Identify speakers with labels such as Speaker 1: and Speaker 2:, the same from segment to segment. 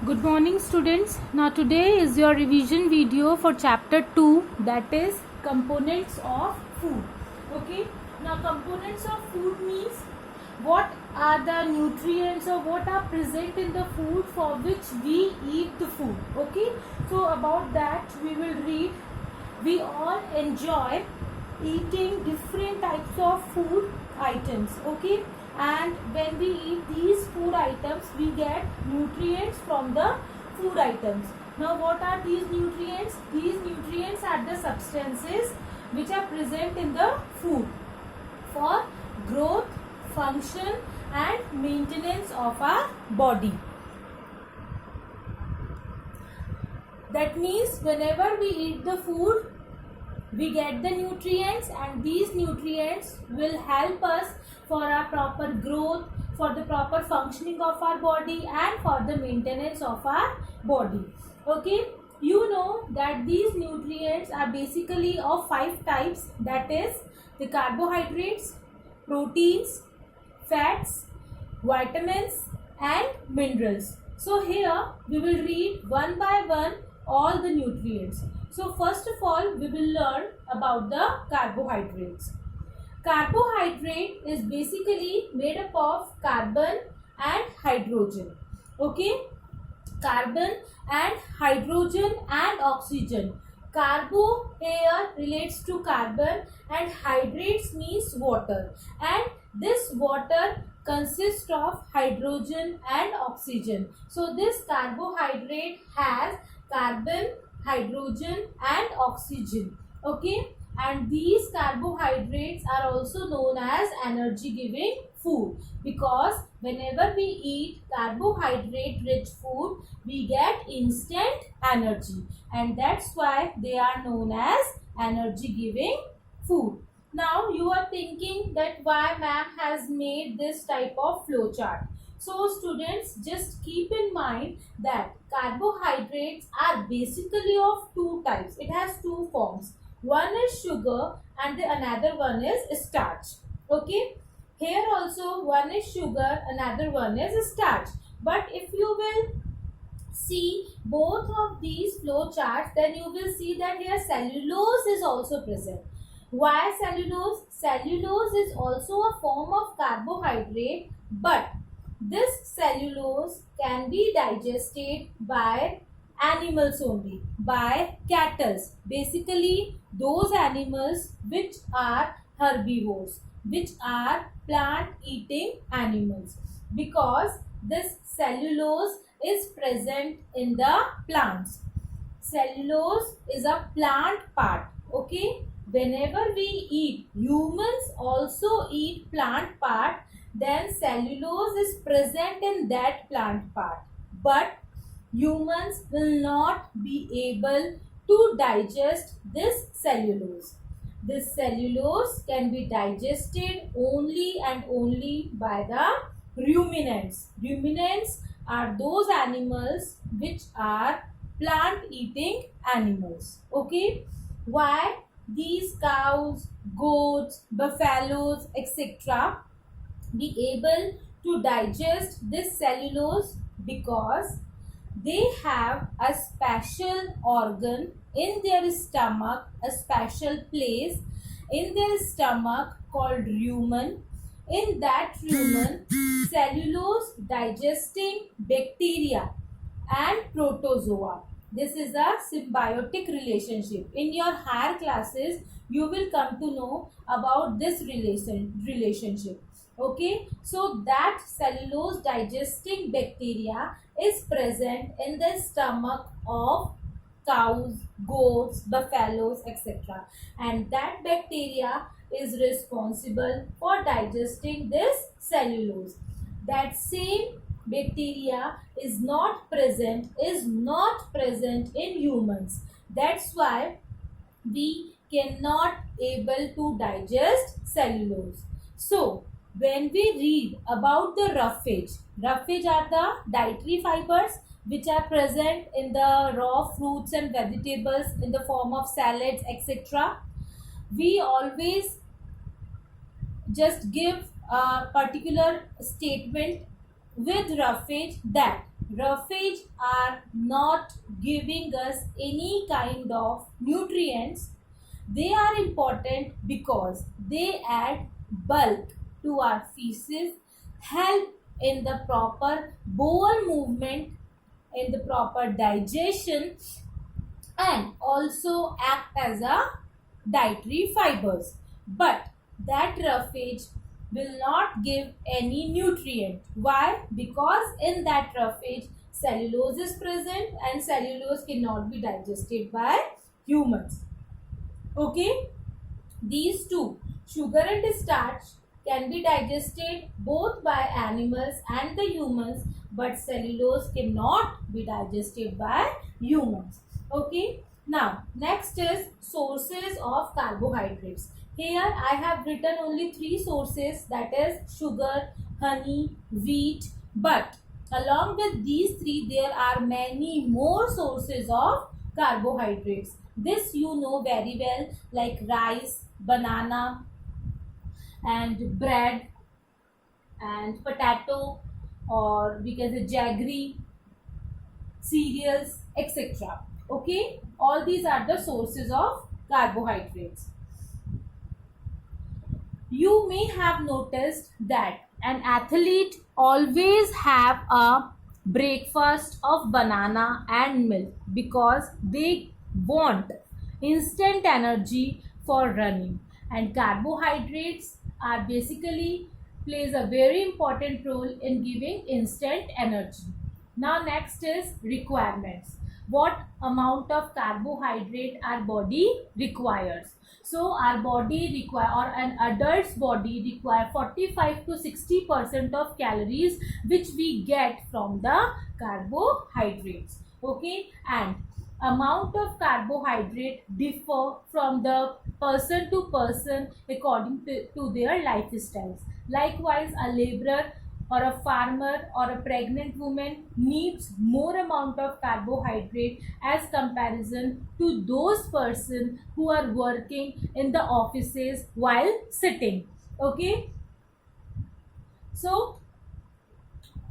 Speaker 1: Good morning students. Now today is your revision video for chapter 2, that is components of food. Okay. Now components of food means what are the nutrients or what are present in the food for which we eat the food. Okay. So about that we will read. We all enjoy eating different types of food items. Okay. And when we eat these food items we get nutrients from the food items. Now what are these nutrients? These nutrients are the substances which are present in the food for growth, function and maintenance of our body. That means whenever we eat the food we get the nutrients, and these nutrients will help us for our proper growth, for the proper functioning of our body and for the maintenance of our body. Okay, you know that these nutrients are basically of 5 types, that is the carbohydrates, proteins, fats, vitamins and minerals. So here we will read one by one all the nutrients. So first of all we will learn about the carbohydrates. Carbohydrate is basically made up of carbon and hydrogen. Okay, carbon and hydrogen and oxygen. Carbo here relates to carbon and hydrates means water, and this water consists of hydrogen and oxygen. So this carbohydrate has carbon, hydrogen and oxygen. Okay, and these carbohydrates are also known as energy giving food, because whenever we eat carbohydrate rich food we get instant energy, and that's why they are known as energy giving food. Now you are thinking that why ma'am has made this type of flow chart. So students, just keep in mind that carbohydrates are basically of 2 types. It has 2 forms. One is sugar and the another one is starch. Okay, here also one is sugar, another one is starch. But if you will see both of these flow charts, then you will see that here cellulose is also present. Why cellulose? Cellulose is also a form of carbohydrate, but this cellulose can be digested by animals only, by cattle, basically those animals which are herbivores, which are plant eating animals, because this cellulose is present in the plants. Cellulose is a plant part. Okay, whenever we eat, humans also eat plant part, then cellulose is present in that plant part, but humans will not be able to digest this cellulose. This cellulose can be digested only and only by the ruminants. Ruminants are those animals which are plant eating animals. Okay, why these cows, goats, buffaloes etc be able to digest this cellulose? Because they have a special organ in their stomach, a special place in their stomach called rumen. In that rumen, cellulose digesting bacteria and protozoa. This is a symbiotic relationship. In your higher classes you will come to know about this relationship. Okay, so that cellulose digesting bacteria is present in the stomach of cows, goats, buffaloes etc, and that bacteria is responsible for digesting this cellulose. That same bacteria is not present in humans. That's why we cannot able to digest cellulose. So when we read about the roughage are the dietary fibers which are present in the raw fruits and vegetables in the form of salads etc. We always just give a particular statement with roughage that roughage are not giving us any kind of nutrients. They are important because they add bulk to our feces, help in the proper bowel movement, in the proper digestion, and also act as a dietary fibers. But that roughage will not give any nutrient. Why? Because in that roughage cellulose is present and cellulose cannot be digested by humans. Okay, these two, sugar and starch, can be digested both by animals and the humans, but cellulose cannot be digested by humans. Okay, now next is sources of carbohydrates. Here I have written only three sources, that is sugar, honey, wheat, but along with these three there are many more sources of carbohydrates. This you know very well, like rice, banana, and bread, and potato, or we can say jaggery, cereals, etc. Okay, all these are the sources of carbohydrates. You may have noticed that an athlete always have a breakfast of banana and milk because they want instant energy for running, and carbohydrates are basically plays a very important role in giving instant energy. Now next is requirements. What amount of carbohydrate our body requires? So our body require, or an adult's body require 45 to 60% of calories which we get from the carbohydrates. Okay, and amount of carbohydrate differ from the person to person according to their lifestyles. Likewise, a laborer or a farmer or a pregnant woman needs more amount of carbohydrate as comparison to those person who are working in the offices while sitting. Okay, so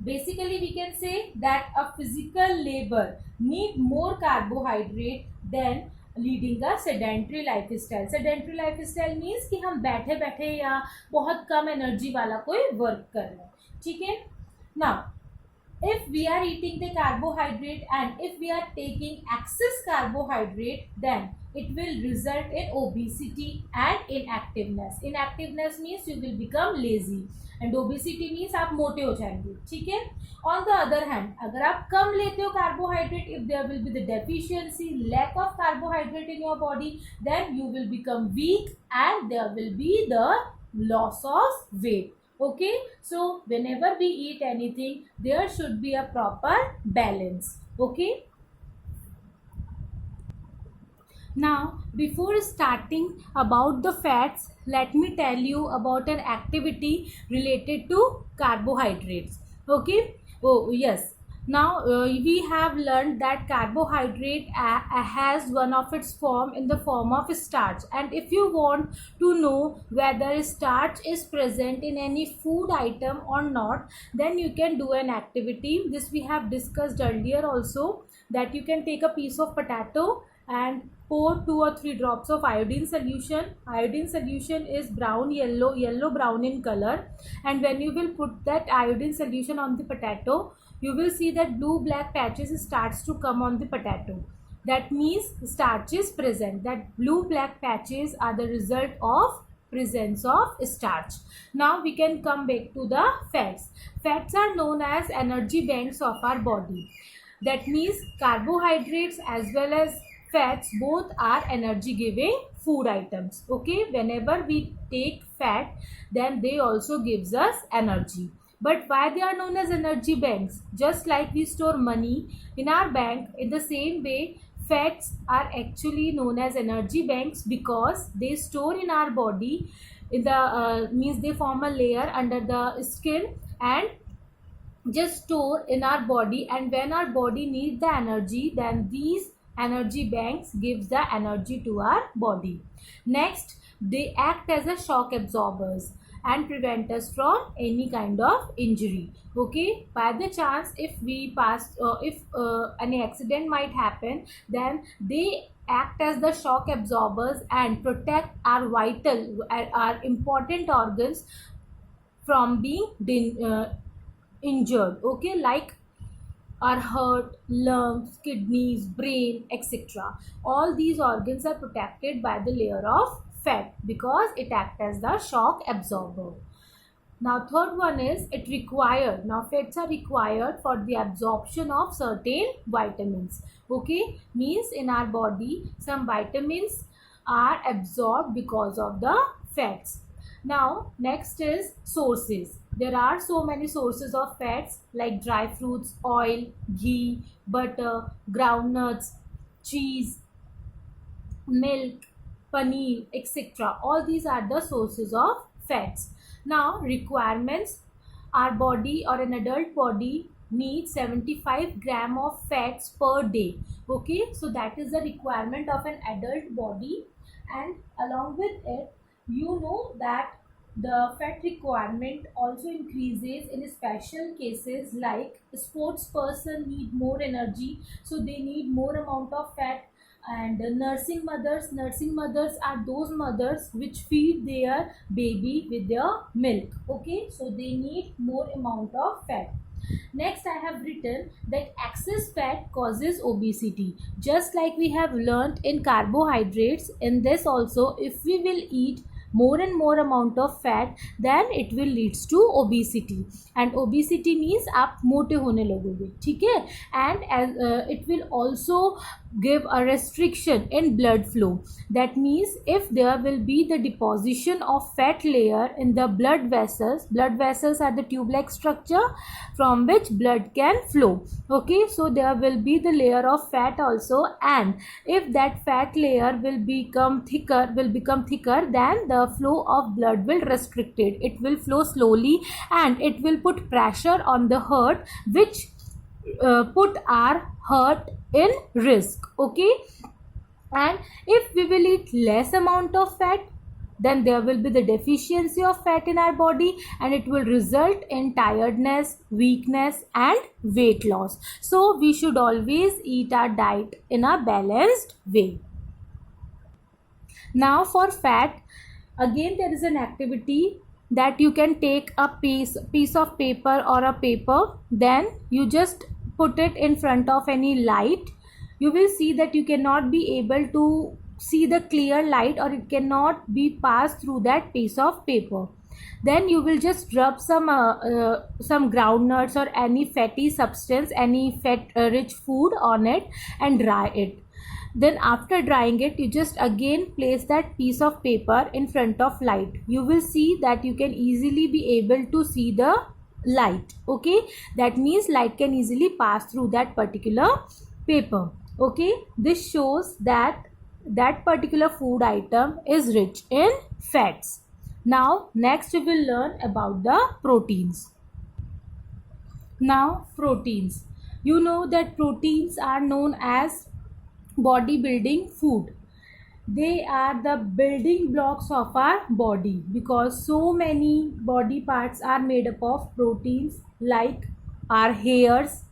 Speaker 1: basically we can say that a physical labor need more carbohydrate than leading a sedentary life style. Sedentary life style means कि हम बैठे बैठे या बहुत कम energy वाला कोई work कर रहे हैं. ठीक है ना. If we are eating the carbohydrate and if we are taking excess carbohydrate, then it will result in obesity and inactiveness. Inactiveness means you will become lazy and obesity means आप मोटे हो जाएंगे. ठीक है. On the other hand, अगर आप कम लेते हो carbohydrate, if there will be the deficiency, lack of carbohydrate in your body, then you will become weak and there will be the loss of weight. Okay, so whenever we eat anything, there should be a proper balance. Okay, now before starting about the fats, let me tell you about an activity related to carbohydrates. Okay, oh yes, now we have learned that carbohydrate has one of its form in the form of starch, and if you want to know whether starch is present in any food item or not, then you can do an activity. This we have discussed earlier also, that you can take a piece of potato and pour 2 or 3 drops of iodine solution. Iodine solution is brown yellow brown in color, and when you will put that iodine solution on the potato, you will see that blue black patches starts to come on the potato. That means starch is present. That blue black patches are the result of presence of starch. Now we can come back to the fats. Fats are known as energy banks of our body. That means carbohydrates as well as fats both are energy giving food items. Okay, whenever we take fat, then they also gives us energy. But why they are known as energy banks? Just like we store money in our bank, in the same way fats are actually known as energy banks because they store in our body, in the means they form a layer under the skin and just store in our body, and when our body needs the energy, then these energy banks gives the energy to our body. Next, they act as a shock absorbers. and prevent us from any kind of injury. Okay, by the chance if we pass if any accident might happen, then they act as the shock absorbers and protect our vital, our important organs from being injured. Okay, like our heart, lungs, kidneys, brain, etc. All these organs are protected by the layer of fat because it acts as the shock absorber. Now third one is it required. Now fats are required for the absorption of certain vitamins. Okay, means in our body some vitamins are absorbed because of the fats. Now next is sources. There are so many sources of fats like dry fruits, oil, ghee, butter, groundnuts, cheese, milk, paneer, etc. All these are the sources of fats. Now requirements, our body or an adult body needs 75 gram of fats per day. Okay, so that is the requirement of an adult body, and along with it, you know that the fat requirement also increases in special cases like sports person need more energy, so they need more amount of fat. And nursing mothers are those mothers which feed their baby with their milk. Okay, so they need more amount of fat. Next, I have written that excess fat causes obesity. Just like we have learnt in carbohydrates, in this also, if we will eat more and more amount of fat, then it will leads to obesity. And obesity means आप मोटे होने लगोगे, ठीक है? And as it will also give a restriction in blood flow. That means if there will be the deposition of fat layer in the blood vessels are the tube-like structure from which blood can flow. Okay, so there will be the layer of fat also, and if that fat layer will become thicker, then the flow of blood will restricted. It will flow slowly and it will put pressure on the heart, which put our heart in risk. Okay, and if we will eat less amount of fat, then there will be the deficiency of fat in our body, and it will result in tiredness, weakness and weight loss. So we should always eat our diet in a balanced way. Now for fat, again there is an activity that you can take a piece of paper or a paper, then you just put it in front of any light. You will see that you cannot be able to see the clear light, or it cannot be passed through that piece of paper. Then you will just rub some groundnuts or any fatty substance, any fat rich food on it and dry it. Then after drying it, you just again place that piece of paper in front of light. You will see that you can easily be able to see the light. Okay, that means light can easily pass through that particular paper. Okay, this shows that that particular food item is rich in fats. Now next we will learn about the proteins. Now proteins, you know that proteins are known as bodybuilding food. They are the building blocks of our body because so many body parts are made up of proteins like our hairs,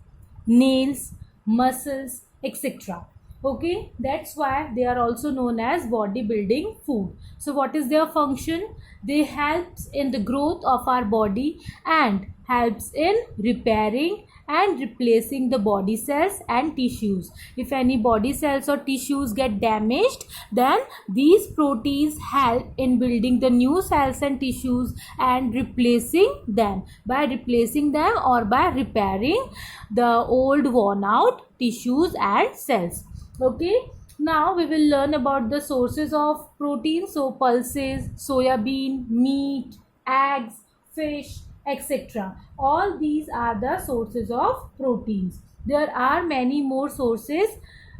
Speaker 1: nails, muscles, etc. Okay, that's why they are also known as bodybuilding food. So what is their function? They helps in the growth of our body and helps in repairing and replacing the body cells and tissues. If any body cells or tissues get damaged, then these proteins help in building the new cells and tissues and replacing them. By replacing them or by repairing the old worn out tissues and cells. Okay, now we will learn about the sources of protein. So pulses, soya bean, meat, eggs, fish, etc. All these are the sources of proteins. There are many more sources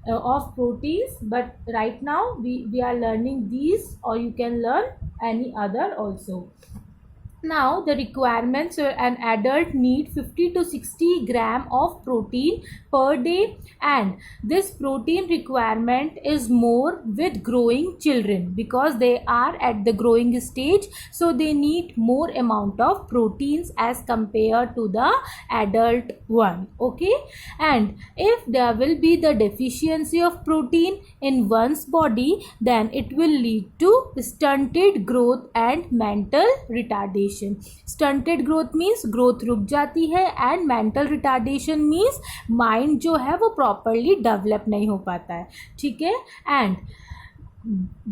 Speaker 1: of proteins, but right now we are learning these, or you can learn any other also. Now the requirements are an adult need 50 to 60 gram of protein per day, and this protein requirement is more with growing children because they are at the growing stage, so they need more amount of proteins as compared to the adult one. Okay, and if there will be the deficiency of protein in one's body, then it will lead to stunted growth and mental retardation. Stunted growth means growth रुक जाती है, and mental retardation means mind जो है वो properly develop नहीं हो पाता है. ठीक है, and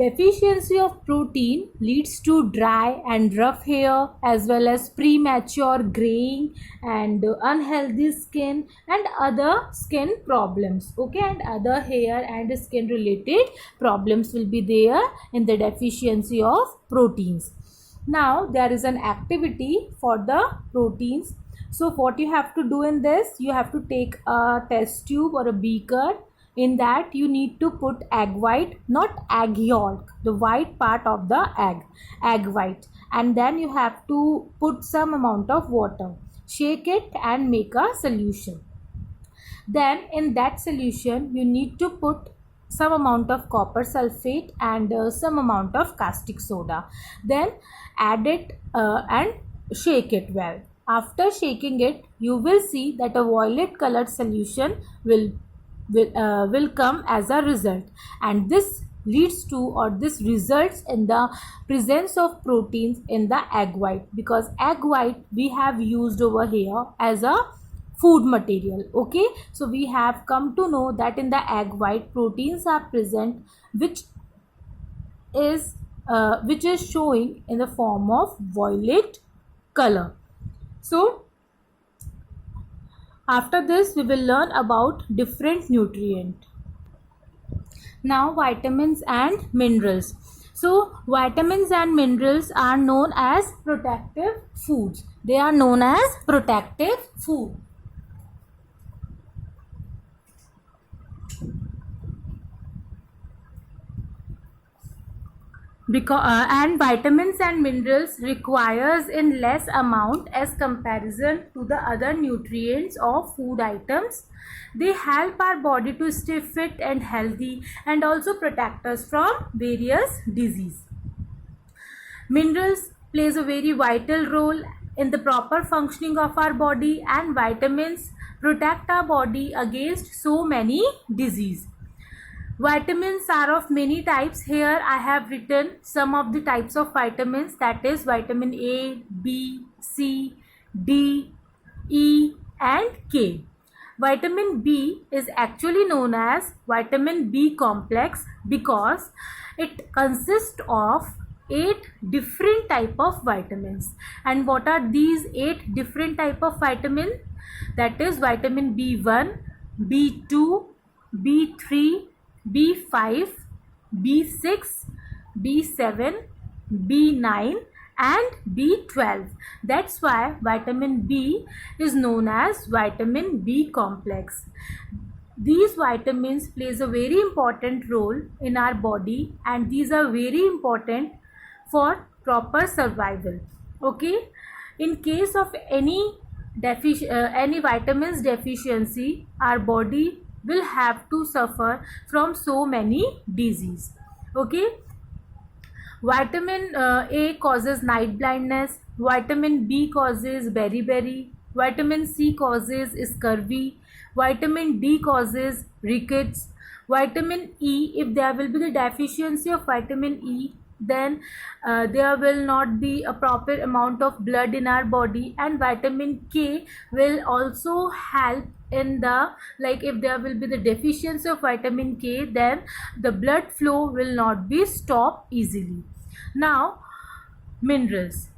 Speaker 1: deficiency of protein leads to dry and rough hair as well as premature graying and unhealthy skin and other skin problems. Okay, and other hair and skin related problems will be there in the deficiency of proteins. Now there is an activity for the proteins. So what you have to do in this, you have to take a test tube or a beaker. In that you need to put egg white, not egg yolk, the white part of the egg white, and then you have to put some amount of water, shake it and make a solution. Then in that solution you need to put some amount of copper sulfate and some amount of caustic soda. Then add it and shake it well. After shaking it, you will see that a violet colored solution will come as a result, and this leads to, or this results in the presence of proteins in the egg white, because egg white we have used over here as a food material. Okay, so we have come to know that in the egg white proteins are present, which is showing in the form of violet color. So after this we will learn about different nutrients. Now vitamins and minerals. So vitamins and minerals are known as protective foods. They are known as protective food. And vitamins and minerals requires in less amount as comparison to the other nutrients of food items. They help our body to stay fit and healthy, and also protect us from various disease. Minerals plays a very vital role in the proper functioning of our body, and vitamins protect our body against so many disease. Vitamins are of many types. Here I have written some of the types of vitamins, that is vitamin A, B, C, D, E and K. Vitamin B is actually known as vitamin B complex because it consists of 8 different type of vitamins. And what are these 8 different type of vitamins? That is vitamin B1, B2, B3, B5, B6, B7, B9 and B12. That's why vitamin B is known as vitamin B complex. These vitamins plays a very important role in our body, and these are very important for proper survival. Okay, in case of any vitamins deficiency, our body will have to suffer from so many disease. Okay, vitamin A causes night blindness, vitamin B causes beriberi, vitamin C causes scurvy, vitamin D causes rickets, vitamin E, if there will be the deficiency of vitamin E, then there will not be a proper amount of blood in our body. And vitamin K will also help in the, like if there will be the deficiency of vitamin K, then the blood flow will not be stopped easily. Now minerals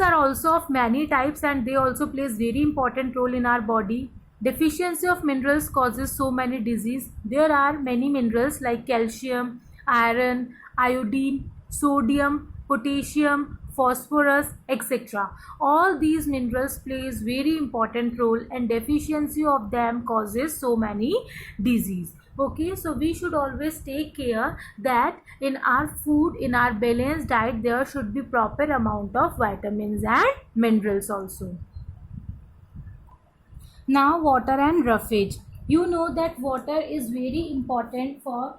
Speaker 1: are also of many types, and they also plays very important role in our body. Deficiency of minerals causes so many disease. There are many minerals like calcium, iron, iodine, sodium, potassium, phosphorus, etc. All these minerals plays very important role, and deficiency of them causes so many disease. Okay, so we should always take care that in our food, in our balanced diet, there should be proper amount of vitamins and minerals also. Now, water and roughage. You know that water is very important for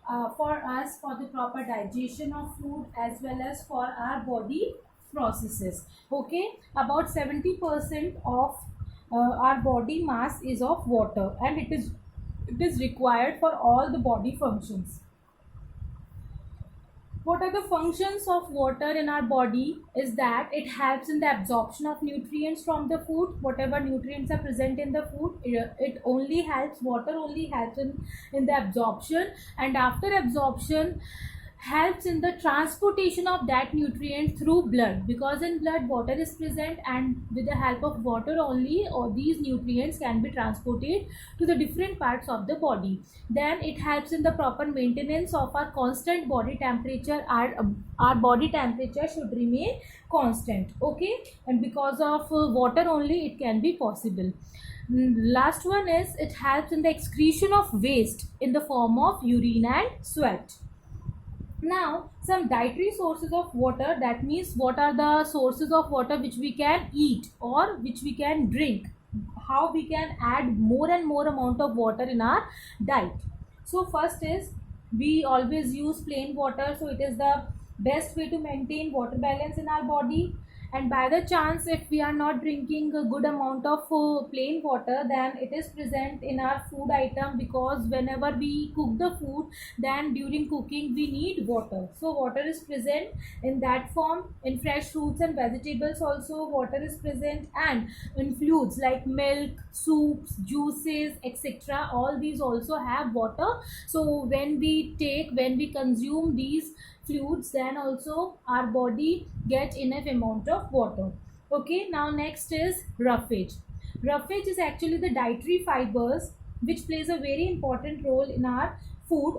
Speaker 1: us, for the proper digestion of food as well as for our body processes. Okay, about 70% of our body mass is of water, and it is required for all the body functions. What are the functions of water in our body is that it helps in the absorption of nutrients from the food. Whatever nutrients are present in the food, it only helps, water only helps in the absorption, and after absorption helps in the transportation of that nutrient through blood, because in blood water is present, and with the help of water only all these nutrients can be transported to the different parts of the body. Then it helps in the proper maintenance of our constant body temperature. Our body temperature should remain constant. Okay, and because of water only it can be possible. Last one is it helps in the excretion of waste in the form of urine and sweat. Now, some dietary sources of water, that means what are the sources of water which we can eat or which we can drink, how we can add more and more amount of water in our diet. So first is, we always use plain water, so it is the best way to maintain water balance in our body. And by the chance if we are not drinking a good amount of plain water, then it is present in our food item, because whenever we cook the food, then during cooking we need water, so water is present in that form. In fresh fruits and vegetables also water is present, and in fluids like milk, soups, juices, etc., all these also have water. So when we consume these fluids, then also our body get enough amount of water. Okay, now next is roughage. Roughage is actually the dietary fibers which plays a very important role in our food.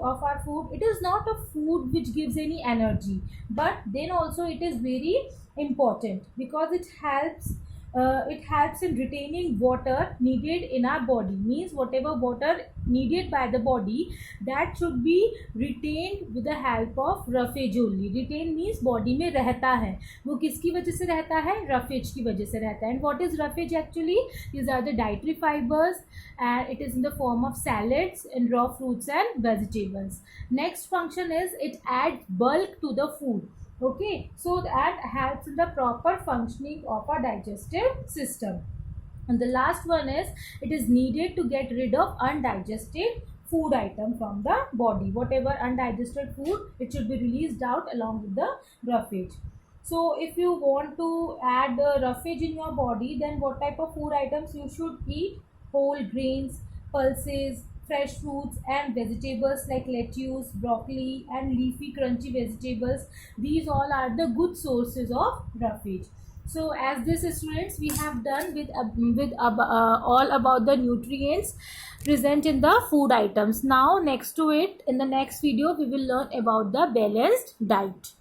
Speaker 1: It is not a food which gives any energy, but then also it is very important because it helps in retaining water needed in our body. Means whatever water needed by the body, that should be retained with the help of roughage only. Retain means body में रहता है, वो किसकी वजह से रहता है? roughage की वजह से रहता है. And what is roughage actually? These are the dietary fibers, and it is in the form of salads and raw fruits and vegetables. Next function is it adds bulk to the food. Okay, so that helps in the proper functioning of our digestive system. And the last one is it is needed to get rid of undigested food item from the body. Whatever undigested food, it should be released out along with the roughage. So if you want to add roughage in your body, then what type of food items you should eat? Whole grains, pulses, fresh fruits and vegetables like lettuce, broccoli and leafy crunchy vegetables. These all are the good sources of roughage. So as this students, we have done with all about the nutrients present in the food items. Now next to it, in the next video we will learn about the balanced diet.